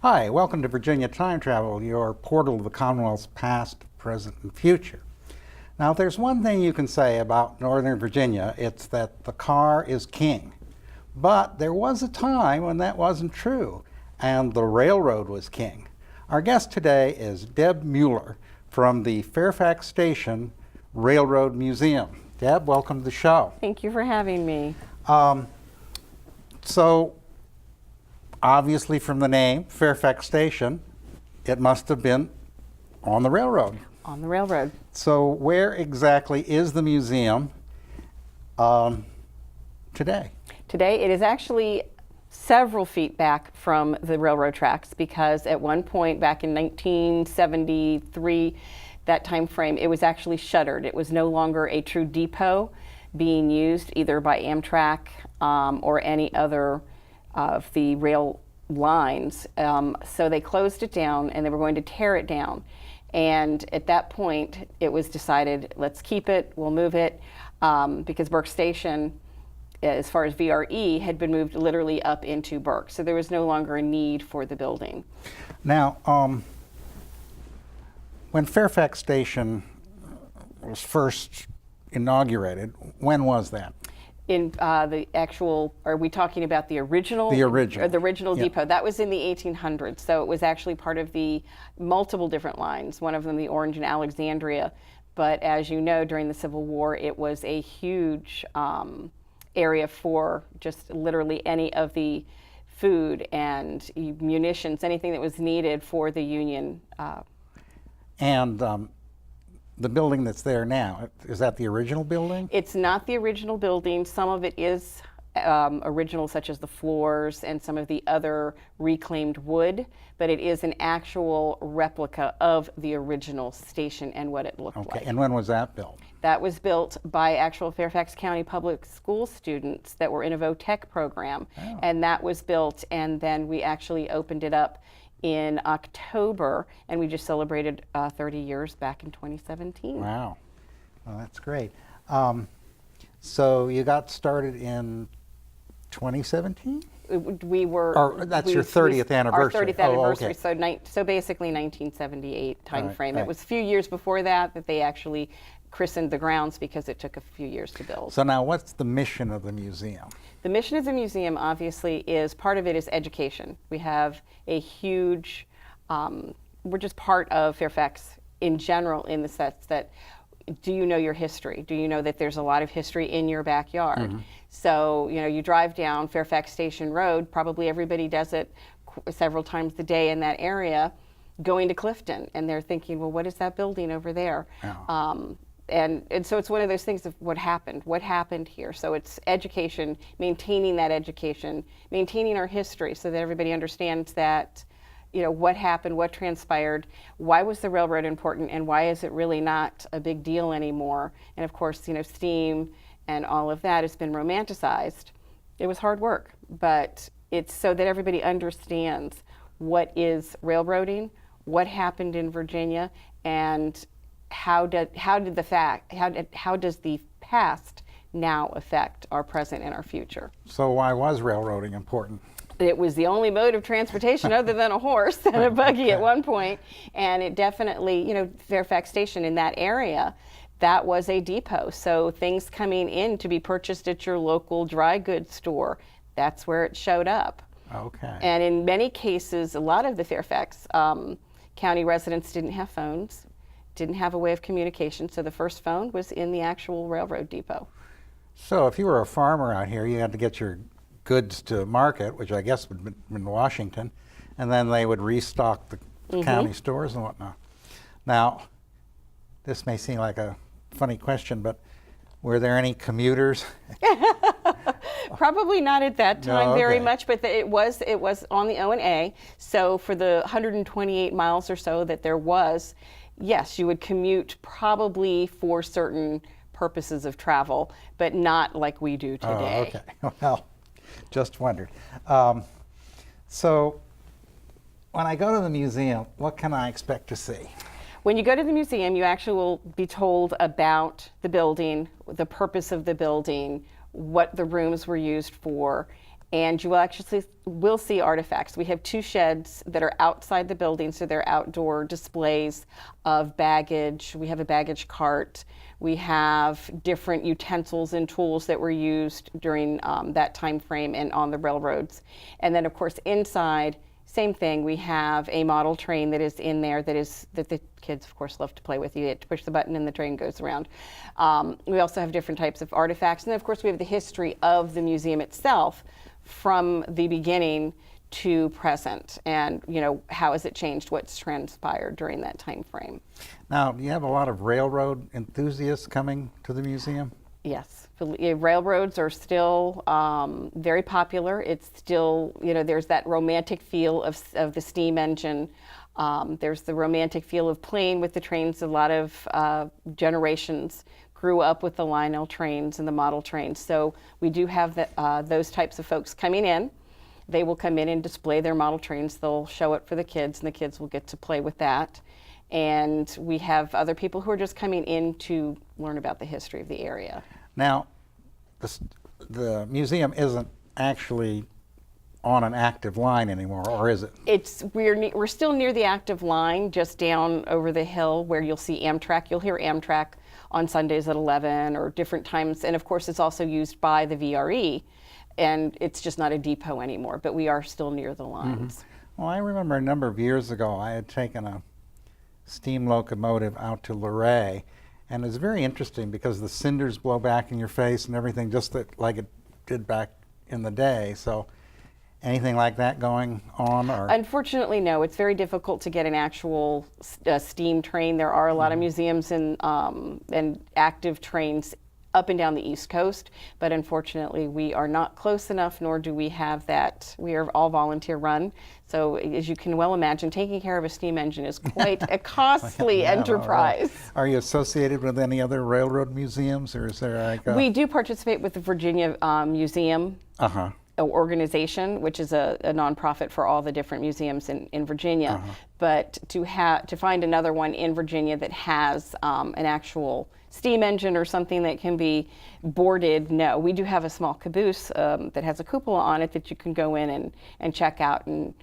Hi, welcome to Virginia Time Travel, your portal to the Commonwealth's past, present, and future. Now, if there's one thing you can say about Northern Virginia, it's that the car is king. But there was a time when that wasn't true, and the railroad was king. Our guest today is Deb Mueller from the Fairfax Station Railroad Museum. Deb, welcome to the show. Thank you for having me. So, obviously from the name, Fairfax Station, it must have been on the railroad. On the railroad. So where exactly is the museum today? Today it is actually several feet back from the railroad tracks, because at one point back in 1973, that time frame, it was actually shuttered. It was no longer a true depot being used either by Amtrak or any other of the rail lines. So they closed it down and they were going to tear it down. And at that point, it was decided, let's keep it, we'll move it, because Burke Station, as far as VRE, had been moved literally up into Burke. So there was no longer a need for the building. Now, when Fairfax Station was first inaugurated, when was that? In the actual, are we talking about the original? The original. Or the original Yep. depot. That was in the 1800s. So it was actually part of the multiple different lines, one of them the Orange and Alexandria. But as you know, during the Civil War, it was a huge area for just literally any of the food and munitions, anything that was needed for the Union. And the building that's there now, is that the original building? It's not the original building. Some of it is original, such as the floors and some of the other reclaimed wood, but it is an actual replica of the original station and what it looked like. And when was that built? That was built by actual Fairfax County public school students that were in a VOTEC program. Oh. And that was built, and then we actually opened it up in October, and we just celebrated 30 years back in 2017. Wow, well, that's great. So you got started in 2017? We were. Or that's your 30th anniversary. Our 30th anniversary. Okay. So basically 1978 time frame. right. It was a few years before that they actually christened the grounds, because it took a few years to build. So now, what's the mission of the museum? The mission of the museum, obviously, is part of it is education. We have a huge, we're just part of Fairfax in general, in the sense that, do you know your history? Do you know that there's a lot of history in your backyard? Mm-hmm. So, you know, you drive down Fairfax Station Road, probably everybody does it several times a day in that area, going to Clifton, and they're thinking, well, what is that building over there? Oh. And so it's one of those things of what happened here. So it's education, maintaining that education, maintaining our history so that everybody understands that, you know, what happened, what transpired, why was the railroad important, and why is it really not a big deal anymore? And of course, you know, steam and all of that has been romanticized. It was hard work, but it's so that everybody understands what is railroading, what happened in Virginia, and how does the past now affect our present and our future? So why was railroading important? It was the only mode of transportation other than a horse and a buggy at one point, and it definitely, you know, Fairfax Station in that area, that was a depot. So things coming in to be purchased at your local dry goods store, that's where it showed up. Okay. And in many cases, a lot of the Fairfax County residents didn't have phones, didn't have a way of communication, so the first phone was in the actual railroad depot. So if you were a farmer out here, you had to get your goods to market, which I guess would be in Washington, and then they would restock the Mm-hmm. county stores and whatnot. Now, this may seem like a funny question, but were there any commuters? Probably not at that time very okay. much, but it was on the O&A. So for the 128 miles or so that there was, yes, you would commute probably for certain purposes of travel, but not like we do today. Oh, okay. Well, just wondered. So when I go to the museum, what can I expect to see? When you go to the museum, you actually will be told about the building, the purpose of the building, what the rooms were used for, and you will see artifacts. We have 2 sheds that are outside the building, so they're outdoor displays of baggage. We have a baggage cart. We have different utensils and tools that were used during that time frame and on the railroads. And then, of course, inside, same thing. We have a model train that is in there that the kids, of course, love to play with. You get to push the button and the train goes around. We also have different types of artifacts. And then, of course, we have the history of the museum itself from the beginning to present, and how has it changed, what's transpired during that time frame. Now, do you have a lot of railroad enthusiasts coming to the museum? Yes, railroads are still very popular. It's still, there's that romantic feel of the steam engine. There's the romantic feel of playing with the trains. A lot of generations grew up with the Lionel trains and the model trains. So we do have those types of folks coming in. They will come in and display their model trains. They'll show it for the kids, and the kids will get to play with that. And we have other people who are just coming in to learn about the history of the area. Now, the museum isn't actually on an active line anymore, or is it? We're still near the active line, just down over the hill where you'll see Amtrak. You'll hear Amtrak on Sundays at 11 or different times. And of course, it's also used by the VRE. And it's just not a depot anymore, but we are still near the lines. Mm-hmm. Well, I remember a number of years ago, I had taken a steam locomotive out to Luray, and it was very interesting because the cinders blow back in your face and everything, just like it did back in the day. So, anything like that going on? Or? Unfortunately, no. It's very difficult to get an actual steam train. There are a lot of museums and active trains up and down the East Coast, but unfortunately we are not close enough, nor do we have that. We are all volunteer run, so as you can well imagine, taking care of a steam engine is quite a costly enterprise. Are you associated with any other railroad museums, or is there like We do participate with the Virginia Museum organization, which is a nonprofit for all the different museums in Virginia. But to find another one in Virginia that has an actual steam engine or something that can be boarded, no. We do have a small caboose that has a cupola on it that you can go in and check out and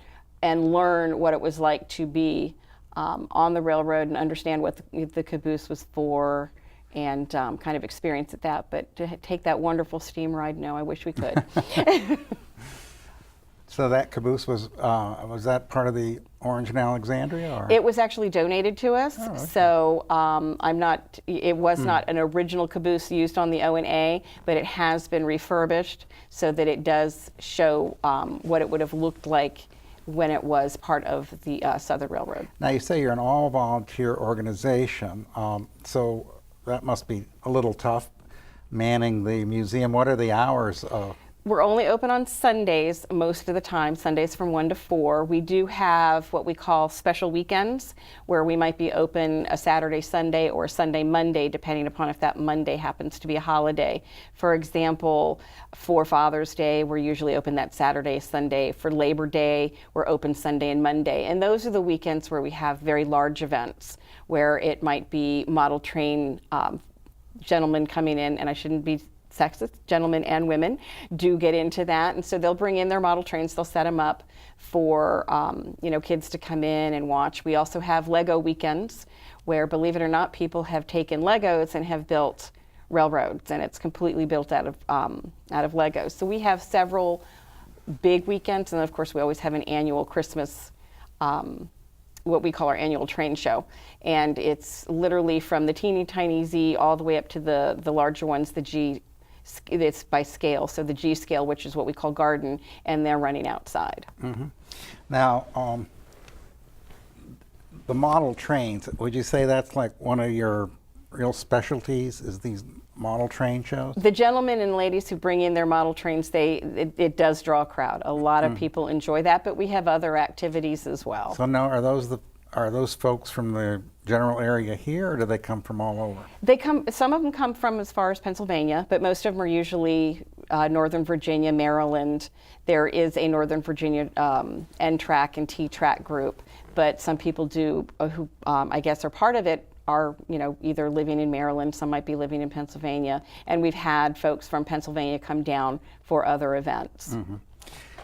learn what it was like to be on the railroad and understand what the caboose was for, and kind of experience that. But to take that wonderful steam ride, no, I wish we could. So that caboose was that part of the Orange and Alexandria? Or? It was actually donated to us. Oh, okay. So it was not an original caboose used on the O&A, but it has been refurbished so that it does show what it would have looked like when it was part of the Southern Railroad. Now you say you're an all-volunteer organization, so that must be a little tough manning the museum. What are the hours? We're only open on Sundays most of the time, Sundays from 1 to 4. We do have what we call special weekends, where we might be open a Saturday, Sunday, or Sunday, Monday, depending upon if that Monday happens to be a holiday. For example, for Father's Day, we're usually open that Saturday, Sunday. For Labor Day, we're open Sunday and Monday. And those are the weekends where we have very large events, where it might be model train gentlemen coming in, and I shouldn't be sexist, gentlemen and women do get into that, and so they'll bring in their model trains, they'll set them up for kids to come in and watch. We also have Lego weekends where, believe it or not, people have taken Legos and have built railroads, and it's completely built out of Legos. So we have several big weekends, and of course we always have an annual Christmas what we call our annual train show. And it's literally from the teeny tiny Z all the way up to the larger ones, the G. It's by scale, so the G scale, which is what we call garden, and they're running outside. Mm-hmm. Now, the model trains, would you say that's like one of your real specialties, is these model train shows? The gentlemen and ladies who bring in their model trains, it does draw a crowd. A lot of people enjoy that, but we have other activities as well. So now, are those folks from the general area here, or do they come from all over? Some of them come from as far as Pennsylvania, but most of them are usually Northern Virginia, Maryland. There is a Northern Virginia N-track and T-track group, but some people who I guess are part of it are either living in Maryland, some might be living in Pennsylvania, and we've had folks from Pennsylvania come down for other events. Mm-hmm.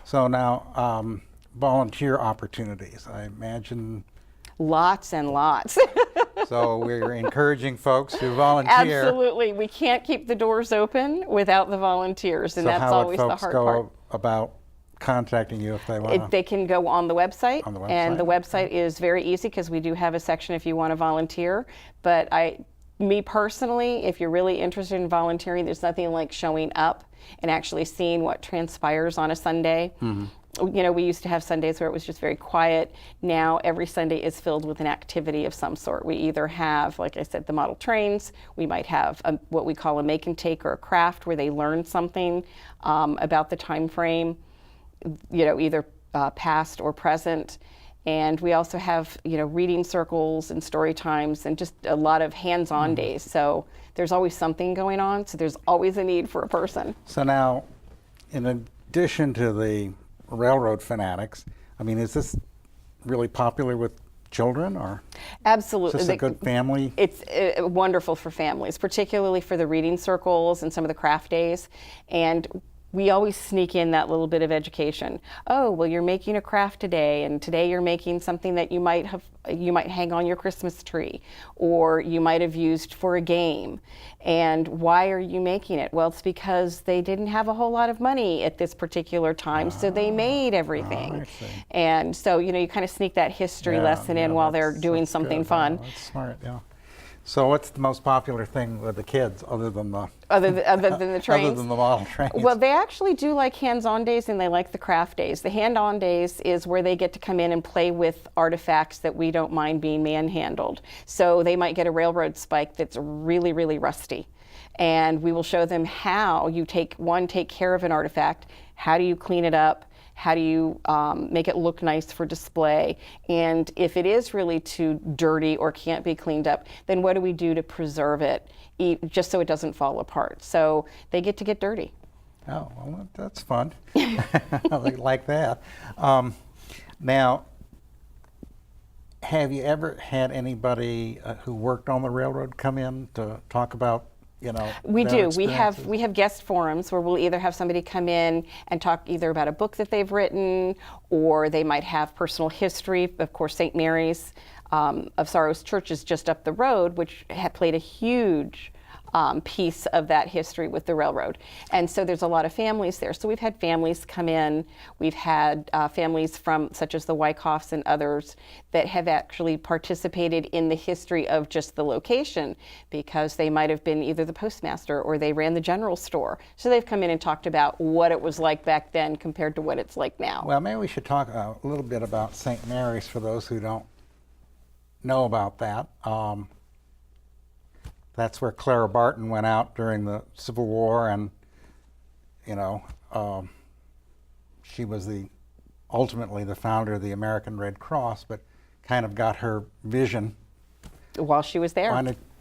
So now, volunteer opportunities, I imagine. Lots and lots. So we're encouraging folks to volunteer. Absolutely. We can't keep the doors open without the volunteers, and So that's how would always the folks hard go part. about contacting you if they want to? They can go on the website, On the and the website. website is very easy because we do have a section if you want to volunteer. But me personally, if you're really interested in volunteering, there's nothing like showing up and actually seeing what transpires on a Sunday. You know, we used to have Sundays where it was just very quiet. Now every Sunday is filled with an activity of some sort. We either have, like I said, the model trains. We might have what we call a make and take or a craft where they learn something about the time frame, you know, either past or present. And we also have, you know, reading circles and story times and just a lot of hands-on days. So there's always something going on. So there's always a need for a person. So now, in addition to the railroad fanatics, I mean, is this really popular with children, or Absolutely. is this a good family? It's wonderful for families, particularly for the reading circles and some of the craft days. And we always sneak in that little bit of education. Oh, well, you're making a craft today, and today you're making something that you might hang on your Christmas tree, or you might have used for a game. And why are you making it? Well, it's because they didn't have a whole lot of money at this particular time, so they made everything. I see. And so, you know, you kind of sneak that history Yeah, lesson in yeah, while they're that's doing something good. fun. Oh, that's smart, yeah. So what's the most popular thing with the kids other than the Other than the trains? other than the model trains? Well, they actually do like hands-on days, and they like the craft days. The hand-on days is where they get to come in and play with artifacts that we don't mind being manhandled. So they might get a railroad spike that's really, really rusty. And we will show them how you take care of an artifact. How do you clean it up? How do you make it look nice for display? And if it is really too dirty or can't be cleaned up, then what do we do to preserve it, just so it doesn't fall apart? So they get to get dirty. Oh, well, that's fun. I like that. Now, have you ever had anybody who worked on the railroad come in to talk about, you know, We their do. We experiences? have guest forums where we'll either have somebody come in and talk either about a book that they've written, or they might have personal history. Of course, St. Mary's of Sorrows Church is just up the road, which had played a huge piece of that history with the railroad. And so there's a lot of families there. So we've had families come in. We've had families from, such as the Wyckoffs and others, that have actually participated in the history of just the location, because they might have been either the postmaster or they ran the general store. So they've come in and talked about what it was like back then compared to what it's like now. Well, maybe we should talk a little bit about St. Mary's for those who don't know about that. That's where Clara Barton went out during the Civil War, and, you know, she was ultimately the founder of the American Red Cross, but kind of got her vision. While she was there.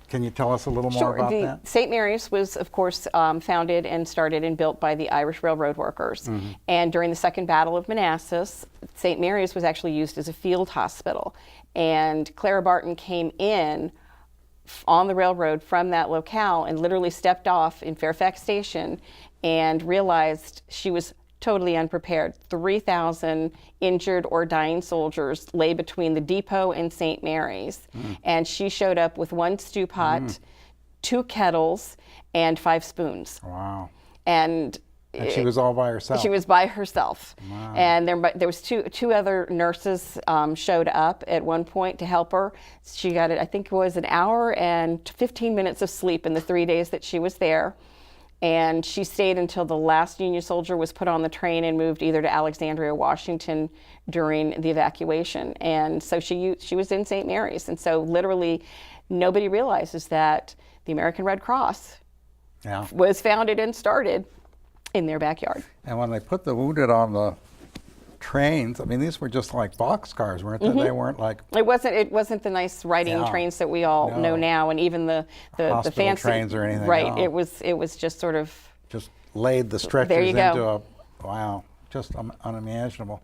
Can you tell us a little more about that? St. Mary's was, of course, founded and started and built by the Irish Railroad workers. And during the Second Battle of Manassas, St. Mary's was actually used as a field hospital. And Clara Barton came in on the railroad from that locale and literally stepped off in Fairfax Station and realized she was totally unprepared. 3,000 injured or dying soldiers lay between the depot and St. Mary's. And she showed up with 1 stew pot, 2 kettles, and 5 spoons. Wow. And she was all by herself. She was by herself. Wow. And there was two other nurses showed up at one point to help her. She got I think it was an hour and 15 minutes of sleep in the 3 days that she was there. And she stayed until the last Union soldier was put on the train and moved either to Alexandria or Washington during the evacuation. And so she was in St. Mary's. And so literally nobody realizes that the American Red Cross was founded and started in their backyard. And when they put the wounded on the trains, I mean, these were just like boxcars, weren't they? They weren't like... It wasn't the nice riding trains that we all know now, and even the fancy trains or anything. Right. No. It was just sort of... Just laid the stretchers into a... Wow, just unimaginable.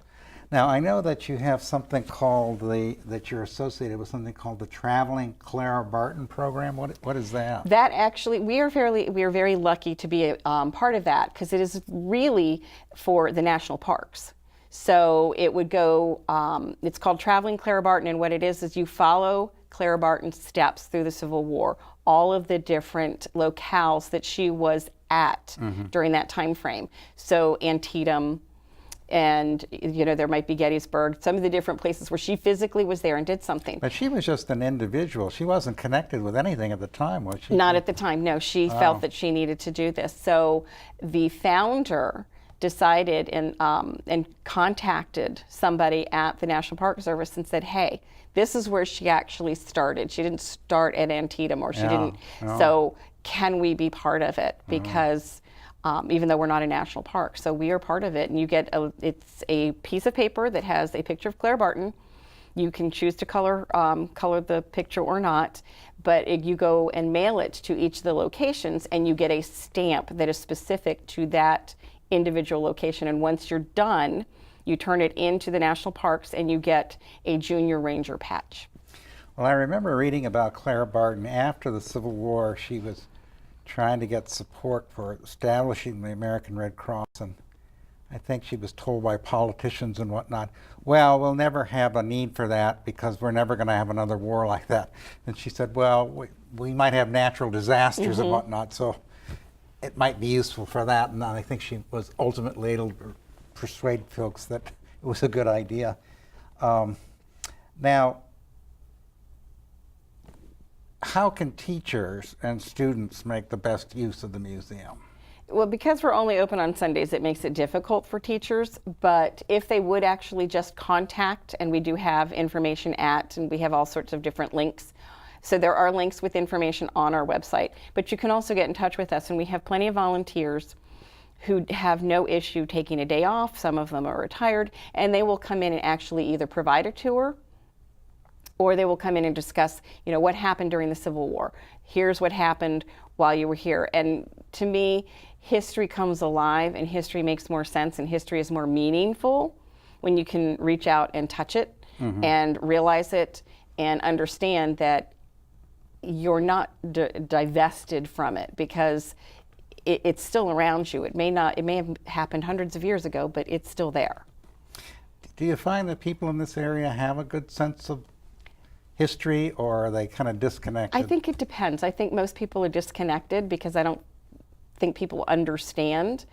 Now, I know that you have something called that you're associated with something called the Traveling Clara Barton Program. What is that? That actually, we are very lucky to be a part of that, because it is really for the national parks. So it would go, it's called Traveling Clara Barton, and what it is you follow Clara Barton's steps through the Civil War, all of the different locales that she was at during that time frame. So Antietam, and there might be Gettysburg, some of the different places where she physically was there and did something. But she was just an individual. She wasn't connected with anything at the time, was she? Not at the time, no. She felt that she needed to do this. So the founder decided and contacted somebody at the National Park Service and said, hey, this is where she actually started. She didn't start at Antietam, or she didn't. No. So can we be part of it? Because even though we're not a national park, so we are part of it. And you get it's a piece of paper that has a picture of Clara Barton. You can choose to color the picture or not, but you go and mail it to each of the locations, and you get a stamp that is specific to that individual location. And once you're done, you turn it into the national parks, and you get a junior ranger patch. Well, I remember reading about Clara Barton after the Civil War. She was trying to get support for establishing the American Red Cross, and I think she was told by politicians and whatnot, well, we'll never have a need for that because we're never going to have another war like that. And she said, well, we might have natural disasters and whatnot, so it might be useful for that. And I think she was ultimately able to persuade folks that it was a good idea. Now, how can teachers and students make the best use of the museum? Well, because we're only open on Sundays, it makes it difficult for teachers, but if they would actually just contact, and we do have information and we have all sorts of different links. So there are links with information on our website, but you can also get in touch with us, and we have plenty of volunteers who have no issue taking a day off. Some of them are retired, and they will come in and actually either provide a tour, or they will come in and discuss, what happened during the Civil War. Here's what happened while you were here. And to me, history comes alive, and history makes more sense, and history is more meaningful when you can reach out and touch it and realize it and understand that you're not divested from it, because it's still around you. It may have happened hundreds of years ago, but it's still there. Do you find that people in this area have a good sense of history, or are they kind of disconnected? I think it depends. I think most people are disconnected because I don't think people understand.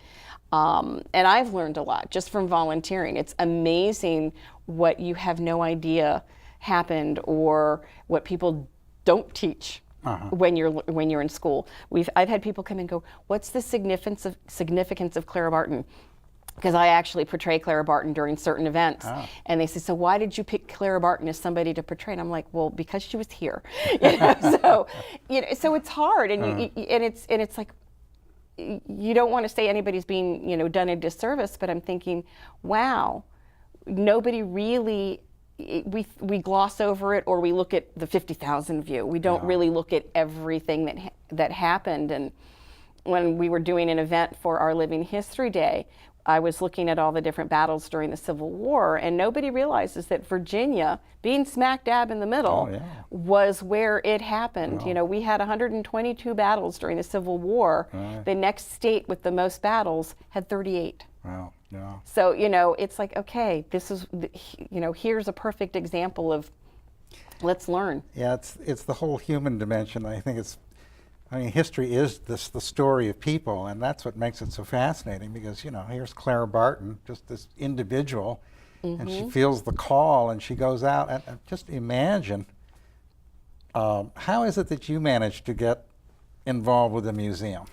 And I've learned a lot just from volunteering. It's amazing what you have no idea happened, or what people don't teach when you're in school. I've had people come and go, what's the significance of Clara Barton? Because I actually portray Clara Barton during certain events. And they say, so why did you pick Clara Barton as somebody to portray? And I'm like, well, because she was here. So it's hard, and it's like, you don't want to say anybody's being done a disservice, but I'm thinking, wow, nobody really, we gloss over it, or we look at the 50,000 view. We don't really look at everything that happened. And when we were doing an event for our Living History Day, I was looking at all the different battles during the Civil War, and nobody realizes that Virginia, being smack dab in the middle, was where it happened. We had 122 battles during the Civil War. The next state with the most battles had 38. Wow. Yeah. So, it's like, okay, this is, here's a perfect example of, let's learn. Yeah, it's the whole human dimension. History is the story of people, and that's what makes it so fascinating, because, here's Clara Barton, just this individual, and she feels the call, and she goes out, and just imagine, how is it that you managed to get involved with the museum?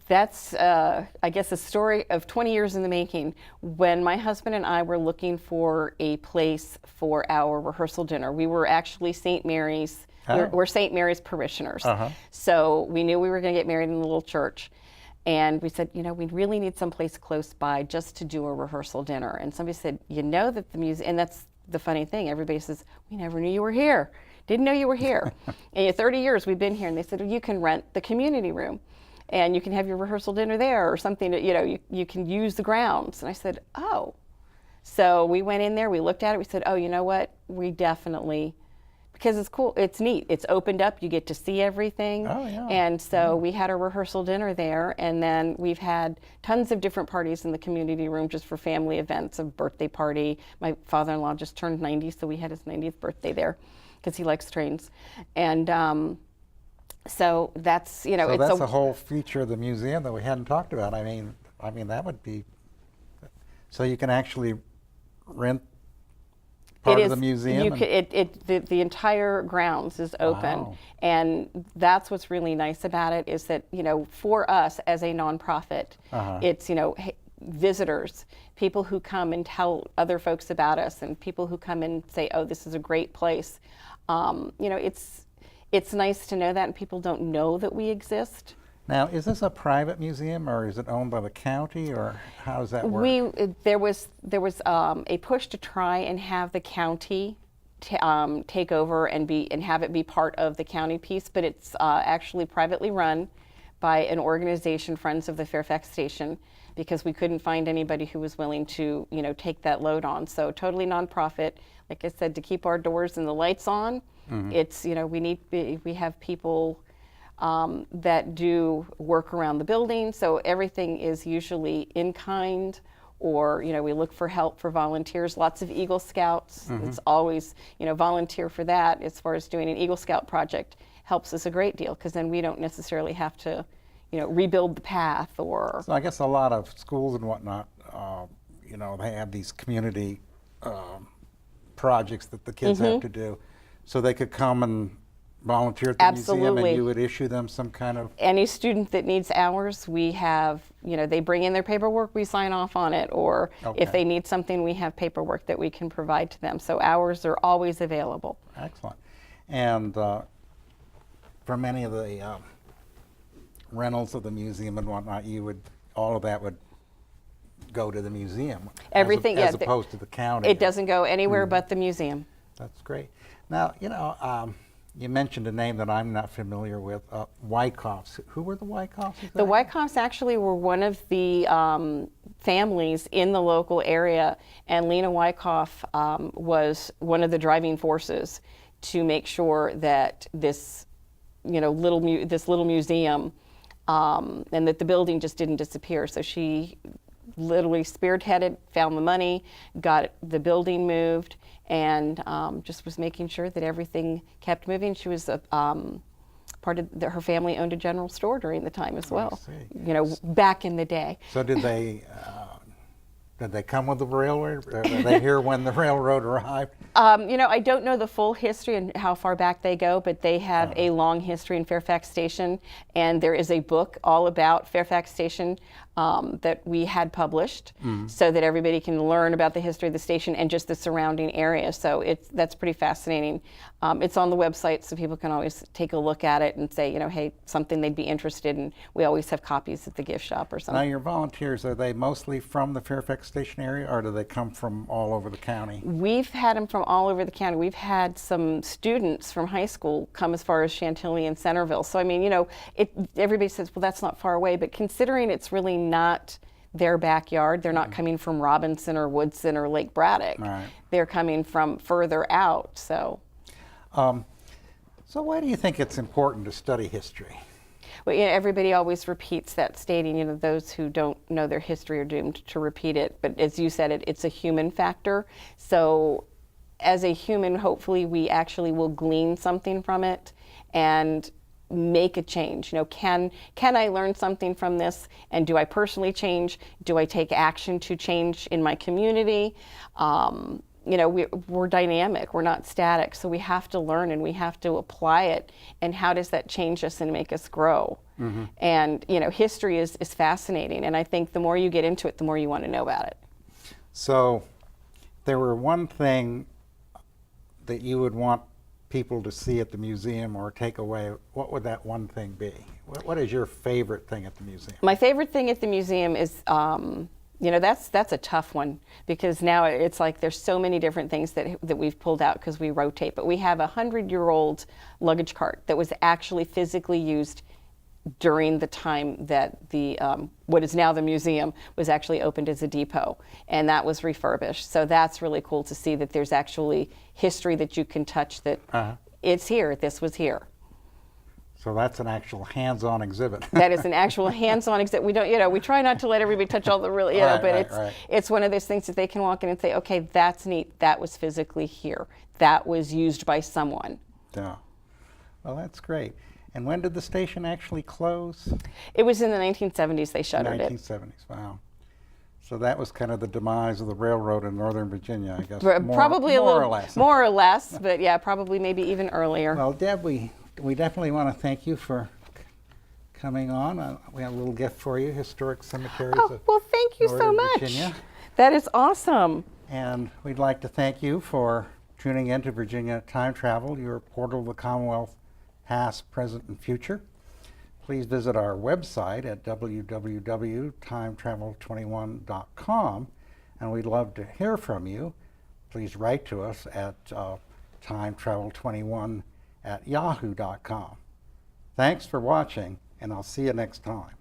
That's, I guess, a story of 20 years in the making. When my husband and I were looking for a place for our rehearsal dinner, we were actually St. Mary's. We're St. Mary's parishioners. So we knew we were going to get married in a little church. And we said, we really need someplace close by just to do a rehearsal dinner. And somebody said, that the museum, and that's the funny thing, everybody says, we never knew you were here. Didn't know you were here. And 30 years we've been here. And they said, well, you can rent the community room, and you can have your rehearsal dinner there, or something, you can use the grounds. And I said, oh. So we went in there, we looked at it, we said, oh, you know what? We definitely, because it's cool, it's neat. It's opened up, you get to see everything. Oh, yeah. And so we had a rehearsal dinner there, and then we've had tons of different parties in the community room just for family events, a birthday party. My father-in-law just turned 90, so we had his 90th birthday there because he likes trains. And so that's, you know, So it's that's a whole feature of the museum that we hadn't talked about. I mean that would be, so you can actually rent part of the museum? You could, the entire grounds is open. Wow. And that's what's really nice about it is that, you know, for us as a nonprofit, it's, you know, visitors, people who come and tell other folks about us, and people who come and say, oh, this is a great place. You know, it's nice to know that, and people don't know that we exist. Now, is this a private museum, or is it owned by the county, or how does that work? There was a push to try and have the county take over and have it be part of the county piece, but it's actually privately run by an organization, Friends of the Fairfax Station, because we couldn't find anybody who was willing to, you know, take that load on. So totally nonprofit. Like I said, to keep our doors and the lights on, it's, you know, we have people that do work around the building, so everything is usually in kind, or, you know, we look for help for volunteers. Lots of Eagle Scouts. It's always, you know, volunteer for that. As far as doing an Eagle Scout project helps us a great deal, because then we don't necessarily have to, you know, rebuild the path or. So I guess a lot of schools and whatnot, you know, they have these community projects that the kids have to do, so they could come and volunteer at the museum, and you would issue them some kind of. Any student that needs hours, we have, you know, they bring in their paperwork, we sign off on it, or if they need something, we have paperwork that we can provide to them. So hours are always available. Excellent. And for many of the rentals of the museum and whatnot, all of that would go to the museum. Everything, as opposed to the county. It doesn't go anywhere but the museum. That's great. Now, you know, you mentioned a name that I'm not familiar with, Wyckoffs. Who were the Wyckoffs? The Wyckoffs actually were one of the families in the local area, and Lena Wyckoff was one of the driving forces to make sure that this, you know, this little museum, and that the building just didn't disappear. So she literally spearheaded, found the money, got the building moved, and just was making sure that everything kept moving. She was part of her family owned a general store during the time as well. I see. You know, back in the day. So did they come with the railroad? Were they here when the railroad arrived? You know, I don't know the full history and how far back they go, but they have a long history in Fairfax Station, and there is a book all about Fairfax Station that we had published, so that everybody can learn about the history of the station and just the surrounding area. So that's pretty fascinating. It's on the website, so people can always take a look at it and say, you know, hey, something they'd be interested in. We always have copies at the gift shop or something. Now, your volunteers, are they mostly from the Fairfax Station area, or do they come from all over the county? We've had them from all over the county. We've had some students from high school come as far as Chantilly and Centerville. So, I mean, you know, everybody says, well, that's not far away, but considering it's really not their backyard, they're not coming from Robinson or Woodson or Lake Braddock. Right. They're coming from further out, so. So why do you think it's important to study history? Well, you know, everybody always repeats that, stating, you know, those who don't know their history are doomed to repeat it. But as you said, it's a human factor. So as a human, hopefully we actually will glean something from it and make a change. You know, can I learn something from this, and do I personally change? Do I take action to change in my community? You know, we're dynamic, we're not static, so we have to learn and we have to apply it. And how does that change us and make us grow? And, you know, history is fascinating, and I think the more you get into it, the more you want to know about it. So there were one thing that you would want people to see at the museum or take away. What would that one thing be? What is your favorite thing at the museum? My favorite thing at the museum is, you know, that's a tough one, because now it's like there's so many different things that we've pulled out because we rotate. But we have a 100-year-old luggage cart that was actually physically used during the time that the what is now the museum was actually opened as a depot, and that was refurbished. So that's really cool to see that there's actually history that you can touch, that it's here, this was here. So that's an actual hands-on exhibit. That is an actual hands-on exhibit. We don't, we try not to let everybody touch all the really, but it's one of those things that they can walk in and say, okay, that's neat. That was physically here. That was used by someone. Yeah. Well, that's great. And when did the station actually close? It was in the 1970s they shuttered 1970s, wow. So that was kind of the demise of the railroad in Northern Virginia, I guess. Probably a little more or less. More or less, but yeah, probably maybe even earlier. Well, Deb, we definitely want to thank you for coming on. We have a little gift for you, Historic Cemeteries of well, thank you so Northern much. Virginia. That is awesome. And we'd like to thank you for tuning in to Virginia Time Travel, your portal to the Commonwealth, past, present, and future. Please visit our website at www.timetravel21.com, and we'd love to hear from you. Please write to us at timetravel21@yahoo.com. Thanks for watching, and I'll see you next time.